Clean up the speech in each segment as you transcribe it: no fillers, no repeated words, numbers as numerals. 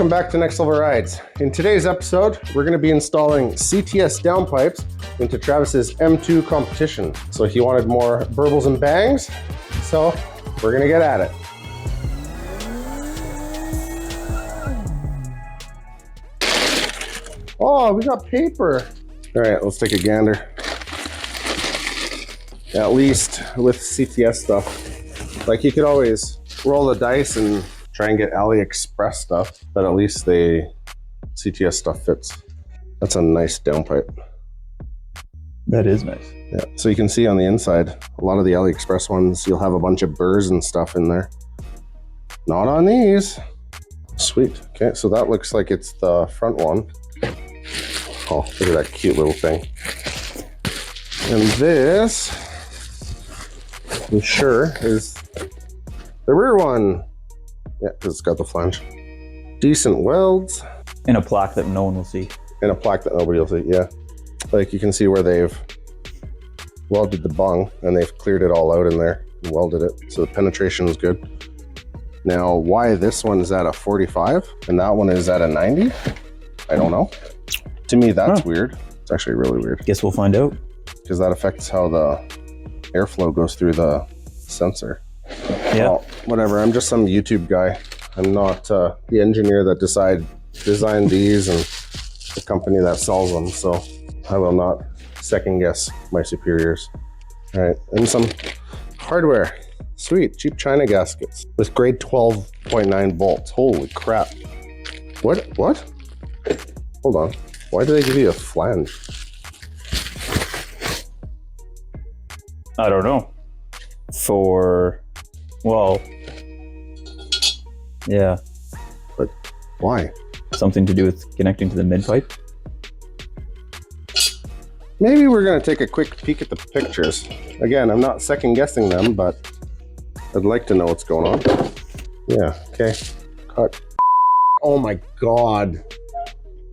Welcome back to Next Level Rides. In today's episode, we're going to be installing CTS Downpipes into Travis's M2 Competition. So he wanted more burbles and bangs, so we're going to get at it. Oh, we got paper. All right, let's take a gander. At least with CTS stuff, like you could always roll the dice and try and get AliExpress stuff, but at least the CTS stuff fits. That's a nice downpipe. That is nice. Yeah, so you can see on the inside, a lot of the AliExpress ones, you'll have a bunch of burrs and stuff in there. Not on these. Sweet. Okay, so that looks like it's the front one. Oh, look at that cute little thing. And this, I'm sure, is the rear one. Yeah, because it's got the flange. Decent welds. And a plaque that no one will see. And a plaque that nobody will see, yeah. Like you can see where they've welded the bung and they've cleared it all out in there and welded it. So the penetration is good. Now, why this one is at a 45 and that one is at a 90? I don't know. To me, that's weird. It's actually really weird. Guess we'll find out. Because that affects how the airflow goes through the sensor. Yeah. Well, whatever, I'm just some YouTube guy. I'm not the engineer that designed these and the company that sells them, so I will not second guess my superiors. All right, and some hardware. Sweet, cheap China gaskets with grade 12.9 bolts. Holy crap. What? Hold on. Why do they give you a flange? I don't know. Well, yeah. But why? Something to do with connecting to the mid pipe? Maybe we're gonna take a quick peek at the pictures. Again, I'm not second guessing them, but I'd like to know what's going on. Yeah, okay. Cut. Oh my God.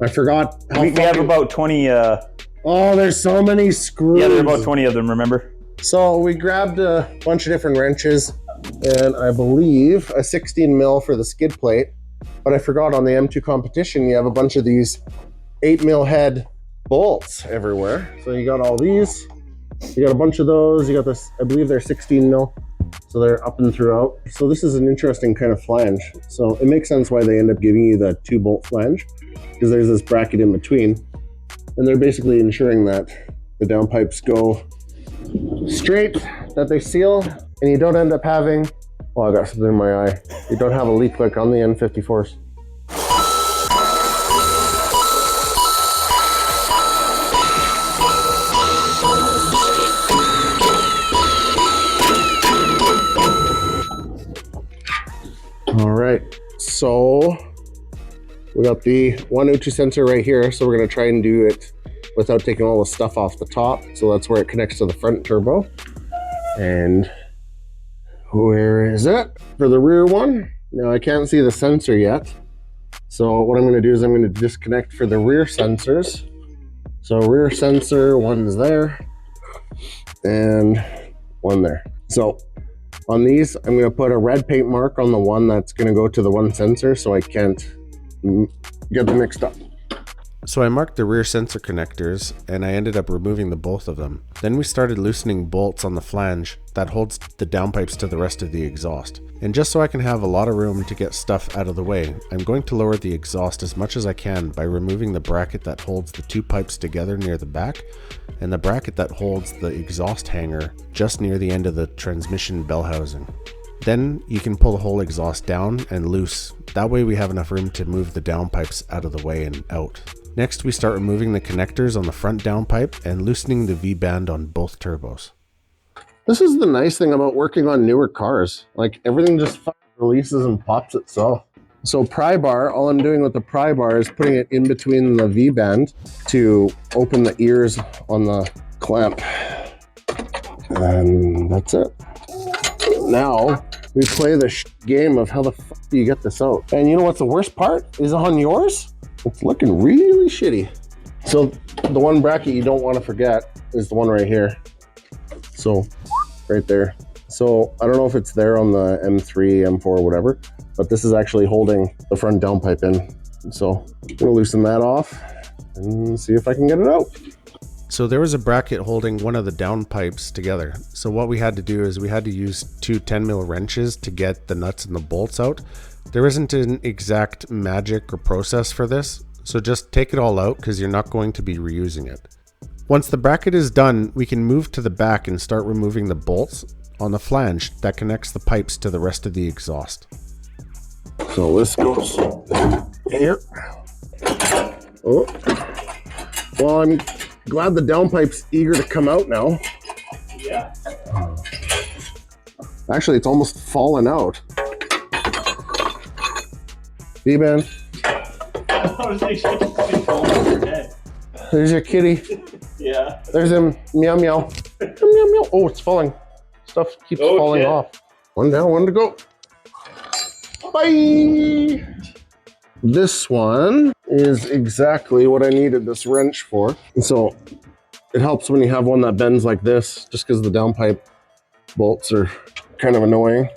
I forgot. We have about 20. Oh, there's so many screws. Yeah, there are about 20 of them, remember? So we grabbed a bunch of different wrenches and I believe a 16 mil for the skid plate, but I forgot on the M2 Competition, you have a bunch of these 8 mil head bolts everywhere. So you got all these, you got a bunch of those, you got this, I believe they're 16 mil. So they're up and throughout. So this is an interesting kind of flange. So it makes sense why they end up giving you the 2-bolt flange, because there's this bracket in between. And they're basically ensuring that the downpipes go straight, that they seal, and you don't end up having, oh, I got something in my eye. You don't have a leak like on the N54s. All right, so we got the 102 sensor right here. So we're gonna try and do it without taking all the stuff off the top. So that's where it connects to the front turbo. And where is it for the rear one? Now I can't see the sensor yet. So what I'm gonna do is I'm gonna disconnect for the rear sensors. So rear sensor, one's there and one there. So on these, I'm gonna put a red paint mark on the one that's gonna go to the one sensor so I can't get them mixed up. So I marked the rear sensor connectors and I ended up removing the both of them. Then we started loosening bolts on the flange that holds the downpipes to the rest of the exhaust. And just so I can have a lot of room to get stuff out of the way, I'm going to lower the exhaust as much as I can by removing the bracket that holds the two pipes together near the back and the bracket that holds the exhaust hanger just near the end of the transmission bell housing. Then you can pull the whole exhaust down and loose. That way we have enough room to move the downpipes out of the way and out. Next, we start removing the connectors on the front downpipe and loosening the V-band on both turbos. This is the nice thing about working on newer cars. Like everything just releases and pops itself. So pry bar, all I'm doing with the pry bar is putting it in between the V-band to open the ears on the clamp. And that's it. Now we play the game of how the fuck do you get this out. And you know what's the worst part is on yours? It's looking really shitty. So the one bracket you don't want to forget is the one right here. So right there. So I don't know if it's there on the M3, M4, whatever, but this is actually holding the front downpipe in. So I'm gonna loosen that off and see if I can get it out. So there was a bracket holding one of the downpipes together. So what we had to do is we had to use two 10mm wrenches to get the nuts and the bolts out. There isn't an exact magic or process for this, so just take it all out because you're not going to be reusing it. Once the bracket is done, we can move to the back and start removing the bolts on the flange that connects the pipes to the rest of the exhaust. So this goes here. Oh, well, I'm glad the downpipe's eager to come out now. Yeah. Actually, it's almost fallen out. D-Man, there's your kitty. Yeah. There's him. Meow meow. Meow meow. Oh, it's falling. Stuff keeps falling shit. off. One down, one to go. Bye. This one is exactly what I needed this wrench for. And so it helps when you have one that bends like this, just because the downpipe bolts are kind of annoying.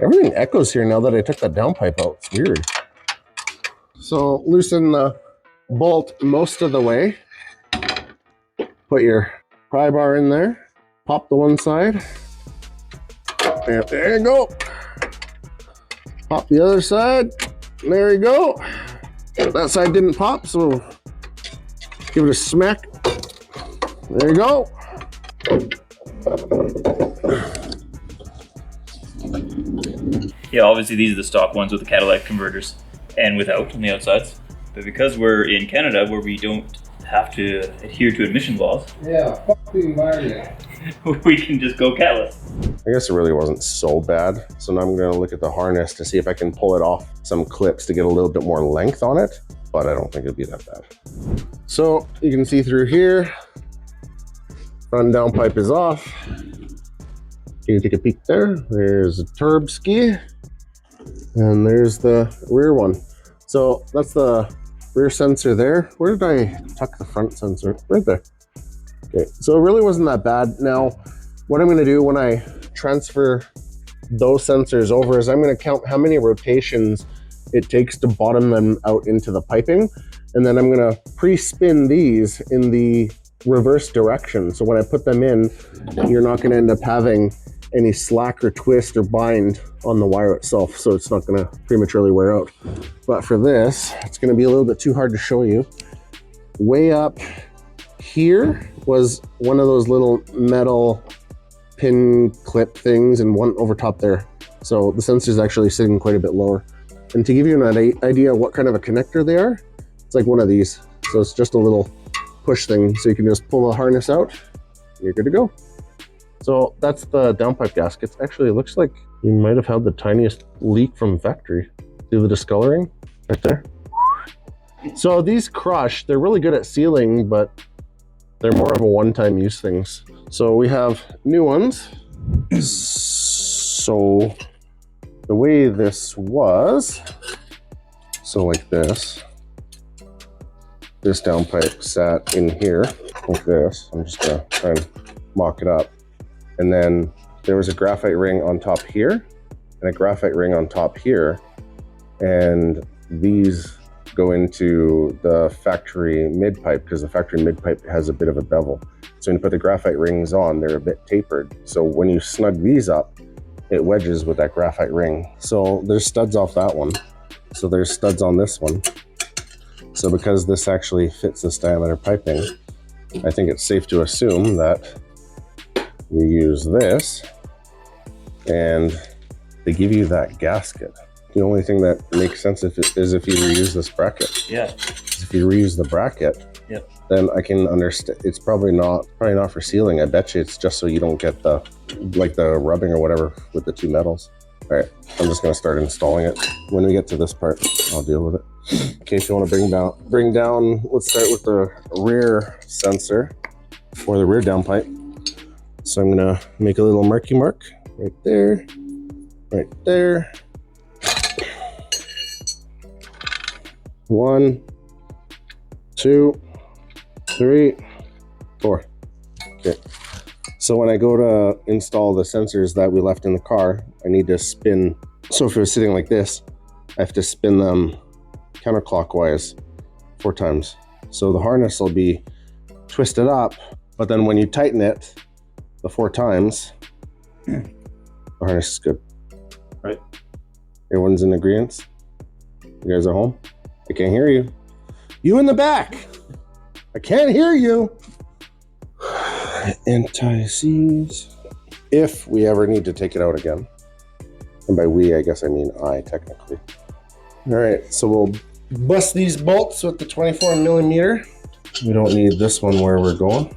Everything echoes here now that I took that downpipe out. It's weird. So loosen the bolt most of the way. Put your pry bar in there. Pop the one side. And there you go. Pop the other side. There you go. That side didn't pop, so give it a smack. There you go. Yeah, obviously these are the stock ones with the catalytic converters and without on the outsides. But because we're in Canada where we don't have to adhere to emission laws, Yeah, fuck the environment. we can just go catless. I guess it really wasn't so bad. So now I'm going to look at the harness to see if I can pull it off some clips to get a little bit more length on it, but I don't think it'll be that bad. So you can see through here, front downpipe is off. You can take a peek there. There's a turb ski, and there's the rear one. So that's the rear sensor there. Where did I tuck the front sensor? Right there. Okay, so it really wasn't that bad. Now, what I'm going to do when I transfer those sensors over is I'm going to count how many rotations it takes to bottom them out into the piping, and then I'm going to pre-spin these in the reverse direction. So when I put them in, you're not going to end up having any slack or twist or bind on the wire itself, so it's not going to prematurely wear out. But for this, it's going to be a little bit too hard to show you. Way up here was one of those little metal pin clip things, and one over top there. So the sensor is actually sitting quite a bit lower. And to give you an idea of what kind of a connector they are, it's like one of these. So it's just a little push thing, so you can just pull the harness out, and you're good to go. So that's the downpipe gaskets. Actually, it looks like you might have had the tiniest leak from factory. See the discoloring right there? So these crush, they're really good at sealing, but they're more of a one-time use things. So we have new ones. So the way this was, so like this downpipe sat in here like this. I'm just gonna try and mock it up. And then there was a graphite ring on top here and a graphite ring on top here. And these go into the factory mid pipe because the factory mid pipe has a bit of a bevel. So when you put the graphite rings on, they're a bit tapered. So when you snug these up, it wedges with that graphite ring. So there's studs off that one. So there's studs on this one. So because this actually fits this diameter piping, I think it's safe to assume that you use this and they give you that gasket. The only thing that makes sense is if you reuse this bracket. Yeah. If you reuse the bracket, yep, then I can understand. It's probably not for sealing. I bet you it's just so you don't get the rubbing or whatever with the two metals. All right, I'm just gonna start installing it. When we get to this part, I'll deal with it. Okay, if you want to bring down, let's start with the rear sensor for the rear downpipe. So I'm gonna make a little marky mark right there, right there. 1, 2, 3, 4. Okay. So when I go to install the sensors that we left in the car, I need to spin. So if it was sitting like this, I have to spin them counterclockwise 4 times. So the harness will be twisted up, but then when you tighten it the 4 times, the harness is good. Right. Everyone's in agreement? You guys are home? I can't hear you. You in the back! I can't hear you! Anti-seize. If we ever need to take it out again. And by we, I guess I mean I, technically. All right, so we'll bust these bolts with the 24 millimeter. We don't need this one where we're going.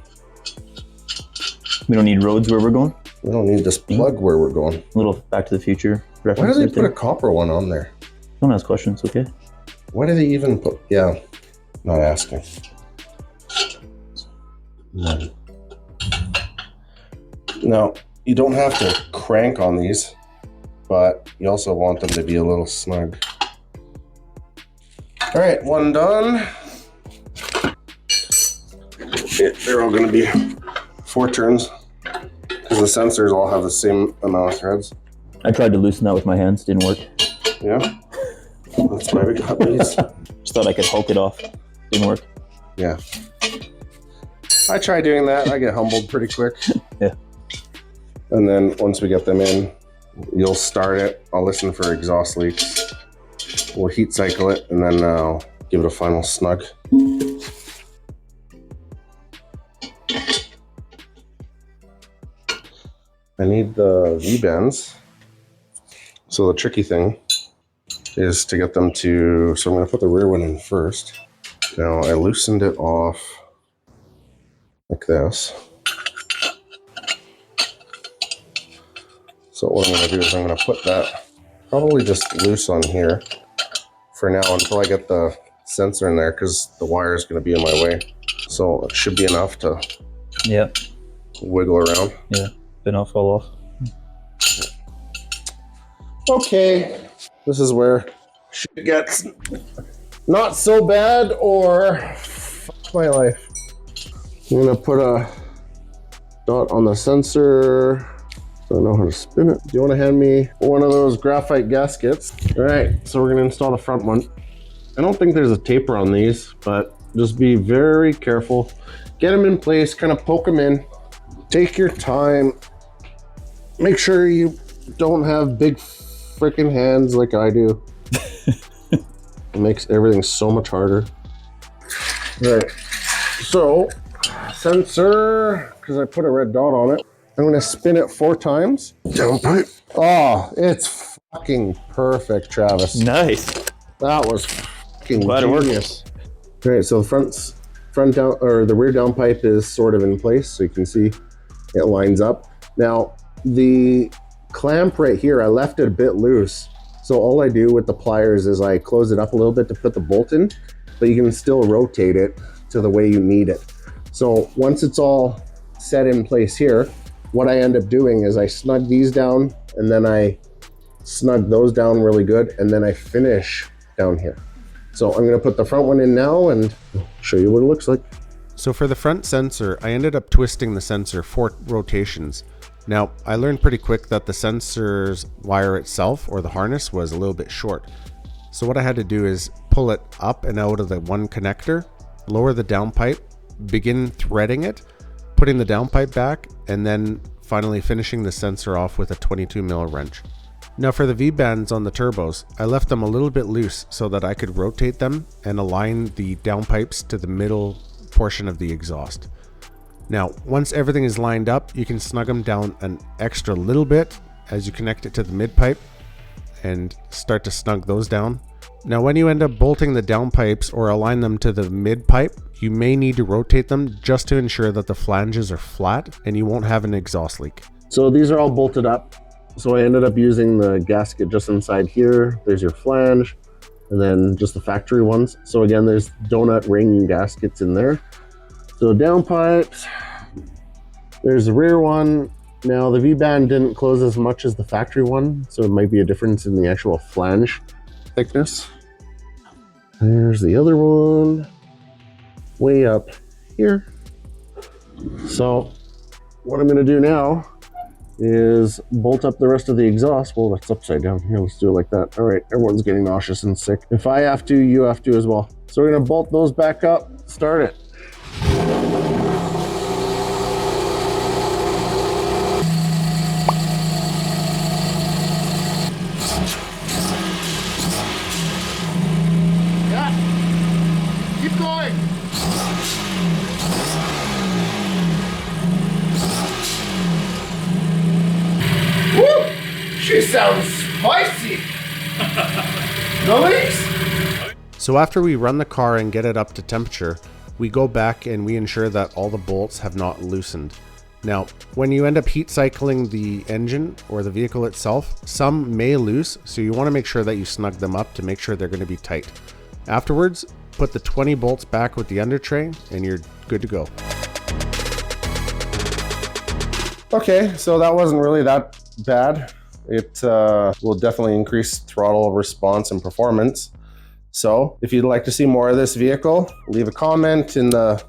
We don't need roads where we're going. We don't need this plug where we're going. A little Back to the Future Why reference. do they put a copper one on there? Don't ask questions, okay? Why do they even put, yeah, not asking. Now, you don't have to crank on these, but you also want them to be a little snug. All right, one done. They're all gonna be 4 turns because the sensors all have the same amount of threads. I tried to loosen that with my hands, didn't work. Yeah, that's why we got these. Just thought I could Hulk it off, didn't work. Yeah, I try doing that. I get humbled pretty quick. Yeah. And then once we get them in, you'll start it. I'll listen for exhaust leaks. We'll heat cycle it, and then I'll give it a final snug. I need the V-bends. So the tricky thing is to get them to, so I'm going to put the rear one in first. Now I loosened it off like this. So what I'm going to do is I'm going to put that probably just loose on here for now until I get the sensor in there, because the wire is going to be in my way. So it should be enough to wiggle around. Yeah, then I'll fall off. Okay, this is where shit gets not so bad or fuck my life. I'm going to put a dot on the sensor. I don't know how to spin it. Do you want to hand me one of those graphite gaskets? All right, so we're gonna install the front one. I don't think there's a taper on these, but just be very careful. Get them in place, kind of poke them in. Take your time. Make sure you don't have big freaking hands like I do. It makes everything so much harder. All right, so sensor, because I put a red dot on it. I'm gonna spin it 4 times. Downpipe. Oh, it's fucking perfect, Travis. Nice. That was fucking Glad genius. All right, so the front down, or the rear downpipe is sort of in place, so you can see it lines up. Now, the clamp right here, I left it a bit loose. So all I do with the pliers is I close it up a little bit to put the bolt in, but you can still rotate it to the way you need it. So once it's all set in place here, what I end up doing is I snug these down, and then I snug those down really good, and then I finish down here. So I'm gonna put the front one in now and show you what it looks like. So for the front sensor, I ended up twisting the sensor 4 rotations. Now, I learned pretty quick that the sensor's wire itself, or the harness, was a little bit short. So what I had to do is pull it up and out of the one connector, lower the downpipe, begin threading it, putting the downpipe back, and then finally finishing the sensor off with a 22mm wrench. Now for the V-bands on the turbos, I left them a little bit loose so that I could rotate them and align the downpipes to the middle portion of the exhaust. Now, once everything is lined up, you can snug them down an extra little bit as you connect it to the mid-pipe and start to snug those down. Now, when you end up bolting the downpipes or align them to the mid-pipe, you may need to rotate them just to ensure that the flanges are flat and you won't have an exhaust leak. So these are all bolted up. So I ended up using the gasket just inside here. There's your flange, and then just the factory ones. So again, there's donut ring gaskets in there. So downpipes, there's the rear one. Now the V-band didn't close as much as the factory one, so it might be a difference in the actual flange thickness. There's the other one, way up here. So what I'm gonna do now is bolt up the rest of the exhaust. Well, that's upside down. Here, let's do it like that. All right, everyone's getting nauseous and sick. If I have to, you have to as well. So we're gonna bolt those back up, start it. Yeah, keep going. Woo! She sounds spicy. No leaks? So after we run the car and get it up to temperature, we go back and we ensure that all the bolts have not loosened. Now, when you end up heat cycling the engine or the vehicle itself, some may loose, so you want to make sure that you snug them up to make sure they're going to be tight. Afterwards, put the 20 bolts back with the under tray and you're good to go. Okay, so that wasn't really that bad. It will definitely increase throttle response and performance. So if you'd like to see more of this vehicle, leave a comment in the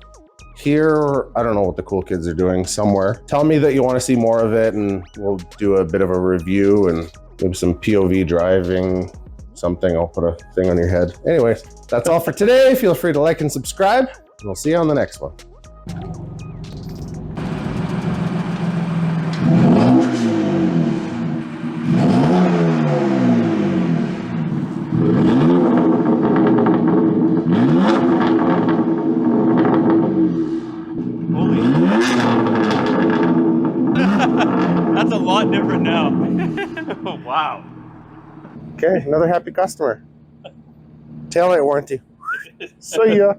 here, I don't know what the cool kids are doing somewhere. Tell me that you want to see more of it and we'll do a bit of a review and maybe some POV driving, something. I'll put a thing on your head. Anyways, that's all for today. Feel free to like and subscribe. And we'll see you on the next one. That's a lot different now. Wow. Okay, another happy customer. Taillight warranty. See ya.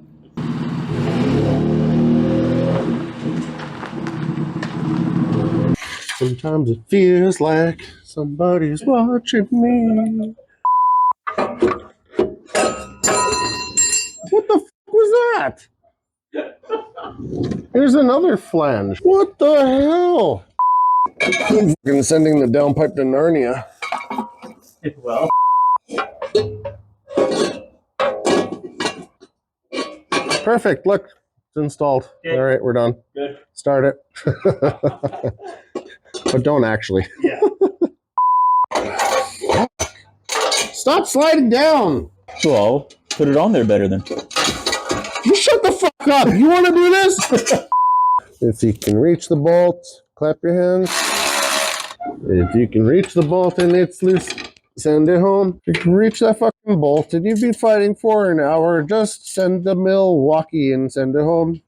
Sometimes it feels like somebody's watching me. What the f was that? Here's another flange. What the hell? I'm fucking sending the downpipe to Narnia. Well. Perfect. Look, it's installed. Okay. All right, we're done. Good. Start it. But don't actually. Yeah. Stop sliding down. Well, put it on there better then. You shut the fuck up. You want to do this? If you can reach the bolt, clap your hands. If you can reach the bolt and it's loose, send it home. If you can reach that fucking bolt and you've been fighting for an hour, just send the Milwaukee and send it home.